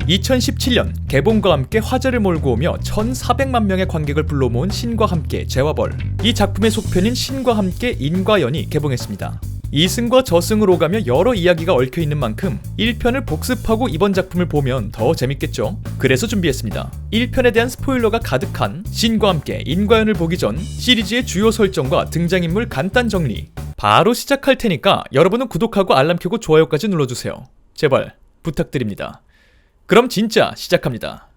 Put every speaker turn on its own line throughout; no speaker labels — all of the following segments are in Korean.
2017년 개봉과 함께 화제를 몰고 오며 1,400만 명의 관객을 불러 모은 신과 함께 재화벌. 이 작품의 속편인 신과 함께 인과연이 개봉했습니다. 이승과 저승을 오가며 여러 이야기가 얽혀있는 만큼 1편을 복습하고 이번 작품을 보면 더 재밌겠죠? 그래서 준비했습니다. 1편에 대한 스포일러가 가득한 신과 함께 인과연을 보기 전 시리즈의 주요 설정과 등장인물 간단 정리. 바로 시작할 테니까 여러분은 구독하고 알람 켜고 좋아요까지 눌러주세요. 제발 부탁드립니다. 그럼 진짜 시작합니다.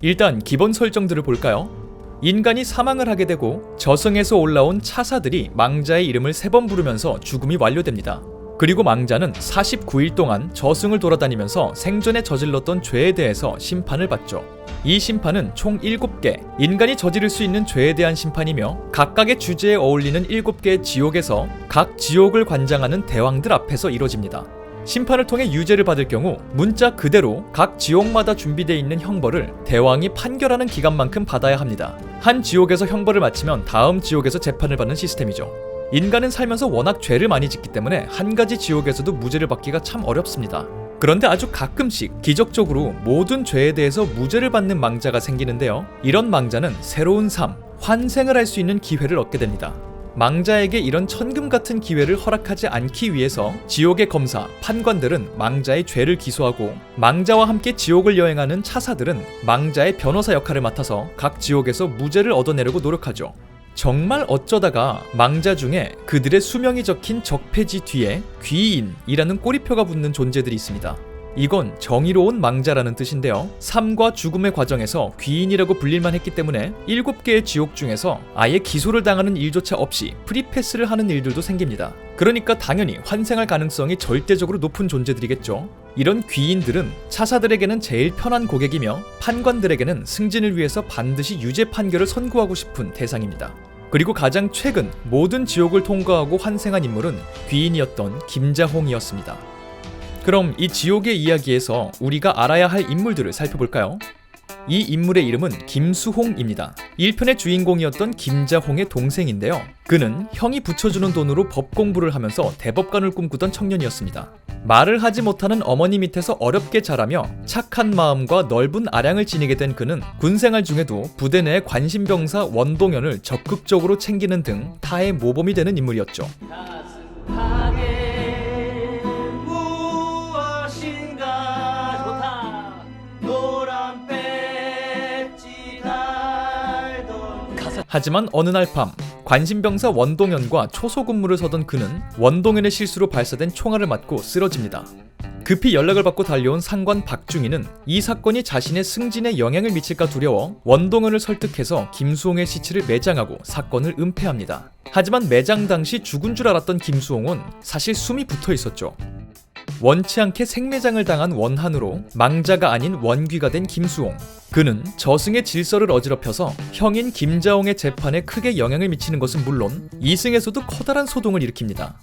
일단 기본 설정들을 볼까요? 인간이 사망을 하게 되고 저승에서 올라온 차사들이 망자의 이름을 3번 부르면서 죽음이 완료됩니다. 그리고 망자는 49일 동안 저승을 돌아다니면서 생전에 저질렀던 죄에 대해서 심판을 받죠. 이 심판은 총 7개, 인간이 저지를 수 있는 죄에 대한 심판이며 각각의 주제에 어울리는 7개의 지옥에서 각 지옥을 관장하는 대왕들 앞에서 이뤄집니다. 심판을 통해 유죄를 받을 경우 문자 그대로 각 지옥마다 준비되어 있는 형벌을 대왕이 판결하는 기간만큼 받아야 합니다. 한 지옥에서 형벌을 마치면 다음 지옥에서 재판을 받는 시스템이죠. 인간은 살면서 워낙 죄를 많이 짓기 때문에 한 가지 지옥에서도 무죄를 받기가 참 어렵습니다. 그런데 아주 가끔씩 기적적으로 모든 죄에 대해서 무죄를 받는 망자가 생기는데요. 이런 망자는 새로운 삶, 환생을 할 수 있는 기회를 얻게 됩니다. 망자에게 이런 천금 같은 기회를 허락하지 않기 위해서 지옥의 검사, 판관들은 망자의 죄를 기소하고 망자와 함께 지옥을 여행하는 차사들은 망자의 변호사 역할을 맡아서 각 지옥에서 무죄를 얻어내려고 노력하죠. 정말 어쩌다가 망자 중에 그들의 수명이 적힌 적폐지 뒤에 귀인이라는 꼬리표가 붙는 존재들이 있습니다. 이건 정의로운 망자라는 뜻인데요. 삶과 죽음의 과정에서 귀인이라고 불릴만 했기 때문에 7개의 지옥 중에서 아예 기소를 당하는 일조차 없이 프리패스를 하는 일들도 생깁니다. 그러니까 당연히 환생할 가능성이 절대적으로 높은 존재들이겠죠. 이런 귀인들은 차사들에게는 제일 편한 고객이며 판관들에게는 승진을 위해서 반드시 유죄 판결을 선고하고 싶은 대상입니다. 그리고 가장 최근 모든 지옥을 통과하고 환생한 인물은 귀인이었던 김자홍이었습니다. 그럼 이 지옥의 이야기에서 우리가 알아야 할 인물들을 살펴볼까요? 이 인물의 이름은 김수홍입니다. 1편의 주인공이었던 김자홍의 동생인데요. 그는 형이 붙여주는 돈으로 법 공부를 하면서 대법관을 꿈꾸던 청년이었습니다. 말을 하지 못하는 어머니 밑에서 어렵게 자라며 착한 마음과 넓은 아량을 지니게 된 그는 군생활 중에도 부대 내 관심병사 원동현을 적극적으로 챙기는 등 타의 모범이 되는 인물이었죠. 하지만 어느 날 밤 관심병사 원동현과 초소 근무를 서던 그는 원동현의 실수로 발사된 총알을 맞고 쓰러집니다. 급히 연락을 받고 달려온 상관 박중희는 이 사건이 자신의 승진에 영향을 미칠까 두려워 원동현을 설득해서 김수홍의 시체를 매장하고 사건을 은폐합니다. 하지만 매장 당시 죽은 줄 알았던 김수홍은 사실 숨이 붙어 있었죠. 원치 않게 생매장을 당한 원한으로 망자가 아닌 원귀가 된 김수홍. 그는 저승의 질서를 어지럽혀서 형인 김자홍의 재판에 크게 영향을 미치는 것은 물론 이승에서도 커다란 소동을 일으킵니다.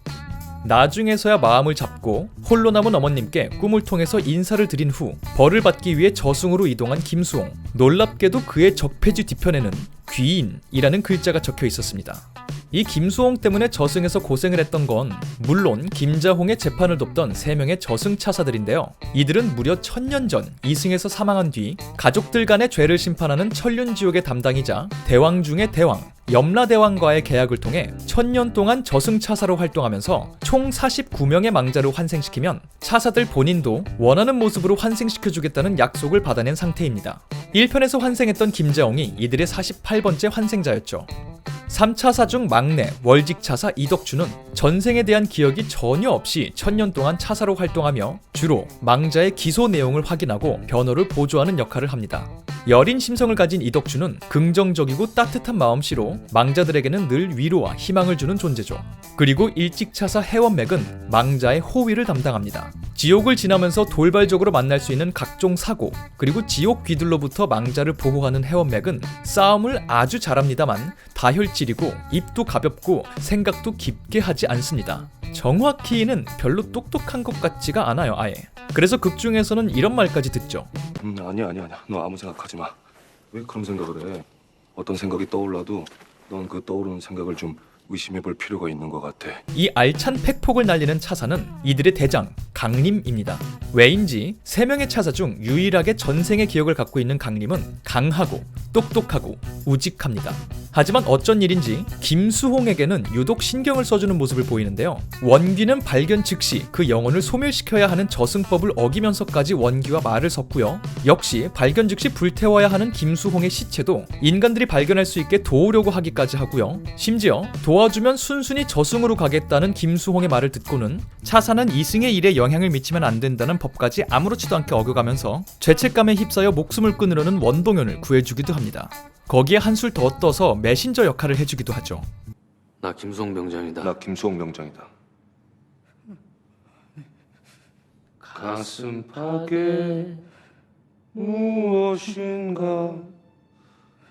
나중에서야 마음을 잡고 홀로 남은 어머님께 꿈을 통해서 인사를 드린 후 벌을 받기 위해 저승으로 이동한 김수홍. 놀랍게도 그의 적폐지 뒤편에는 귀인이라는 글자가 적혀 있었습니다. 이 김수홍 때문에 저승에서 고생을 했던 건 물론 김자홍의 재판을 돕던 3명의 저승 차사들인데요. 이들은 무려 1000년 전 이승에서 사망한 뒤 가족들 간의 죄를 심판하는 천륜지옥의 담당이자 대왕 중의 대왕, 염라대왕과의 계약을 통해 1000년 동안 저승 차사로 활동하면서 총 49명의 망자를 환생시키면 차사들 본인도 원하는 모습으로 환생시켜주겠다는 약속을 받아낸 상태입니다. 1편에서 환생했던 김자홍이 이들의 48번째 환생자였죠. 3차사 중 막내 월직차사 이덕주는 전생에 대한 기억이 전혀 없이 1000년 동안 차사로 활동하며 주로 망자의 기소 내용을 확인하고 변호를 보조하는 역할을 합니다. 여린 심성을 가진 이덕주는 긍정적이고 따뜻한 마음씨로 망자들에게는 늘 위로와 희망을 주는 존재죠. 그리고 일직차사 해원맥은 망자의 호위를 담당합니다. 지옥을 지나면서 돌발적으로 만날 수 있는 각종 사고, 그리고 지옥 귀들로부터 망자를 보호하는 해원맥은 싸움을 아주 잘합니다만 다혈질이고 입도 가볍고 생각도 깊게 하지 않습니다. 정확히는 별로 똑똑한 것 같지가 않아요, 아예. 그래서 극 중에서는 이런 말까지 듣죠.
아니야. 너 아무 생각하지 마. 왜 그런 생각을 해? 어떤 생각이 떠올라도 넌 그 떠오르는 생각을 좀 의심해볼 필요가 있는 것 같아.
이 알찬 팩폭을 날리는 차사는 이들의 대장 강림입니다. 왜인지 3명의 차사 중 유일하게 전생의 기억을 갖고 있는 강림은 강하고 똑똑하고 우직합니다. 하지만 어쩐 일인지 김수홍에게는 유독 신경을 써주는 모습을 보이는데요. 원귀는 발견 즉시 그 영혼을 소멸시켜야 하는 저승법을 어기면서까지 원귀와 말을 섰고요. 역시 발견 즉시 불태워야 하는 김수홍의 시체도 인간들이 발견할 수 있게 도우려고 하기까지 하고요. 심지어 도와주면 순순히 저승으로 가겠다는 김수홍의 말을 듣고는 차사는 이승의 일에 영향을 미치면 안 된다는 법까지 아무렇지도 않게 어겨가면서 죄책감에 휩싸여 목숨을 끊으려는 원동현을 구해주기도 합니다. 거기에 한술 더 떠서 메신저 역할을 해주기도 하죠.
나 김수홍 병장이다.
나 김수홍 병장이다. 가슴팍에 무엇인가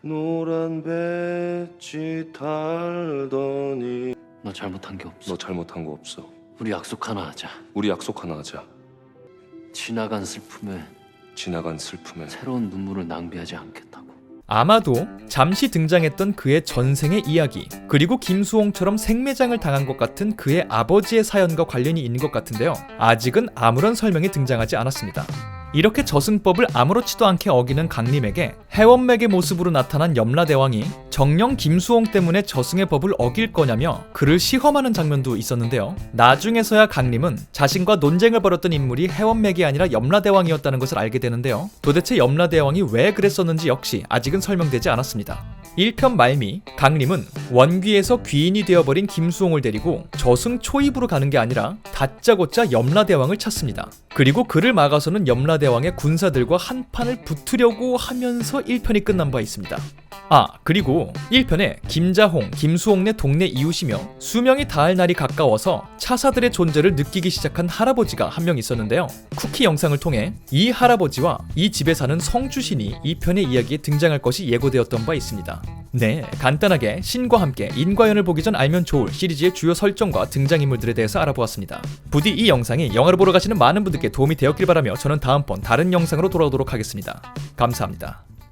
노란 배지 달더니.
너 잘못한 게 없어.
너 잘못한 거 없어.
우리 약속 하나 하자.
우리 약속 하나 하자.
지나간 슬픔에 새로운 눈물을 낭비하지 않겠다고.
아마도 잠시 등장했던 그의 전생의 이야기, 그리고 김수홍처럼 생매장을 당한 것 같은 그의 아버지의 사연과 관련이 있는 것 같은데요. 아직은 아무런 설명이 등장하지 않았습니다. 이렇게 저승법을 아무렇지도 않게 어기는 강림에게 해원맥의 모습으로 나타난 염라대왕이 정녕 김수홍 때문에 저승의 법을 어길 거냐며 그를 시험하는 장면도 있었는데요. 나중에서야 강림은 자신과 논쟁을 벌였던 인물이 해원맥이 아니라 염라대왕이었다는 것을 알게 되는데요. 도대체 염라대왕이 왜 그랬었는지 역시 아직은 설명되지 않았습니다. 1편 말미, 강림은 원귀에서 귀인이 되어버린 김수홍을 데리고 저승 초입으로 가는 게 아니라 다짜고짜 염라대왕을 찾습니다. 그리고 그를 막아서는 염라대왕의 군사들과 한판을 붙으려고 하면서 1편이 끝난 바 있습니다. 그리고 1편에 김자홍, 김수홍네 동네 이웃이며 수명이 닿을 날이 가까워서 차사들의 존재를 느끼기 시작한 할아버지가 한 명 있었는데요. 쿠키 영상을 통해 이 할아버지와 이 집에 사는 성주신이 2편의 이야기에 등장할 것이 예고되었던 바 있습니다. 네, 간단하게 신과 함께 인과연을 보기 전 알면 좋을 시리즈의 주요 설정과 등장인물들에 대해서 알아보았습니다. 부디 이 영상이 영화를 보러 가시는 많은 분들께 도움이 되었길 바라며 저는 다음번 다른 영상으로 돌아오도록 하겠습니다. 감사합니다.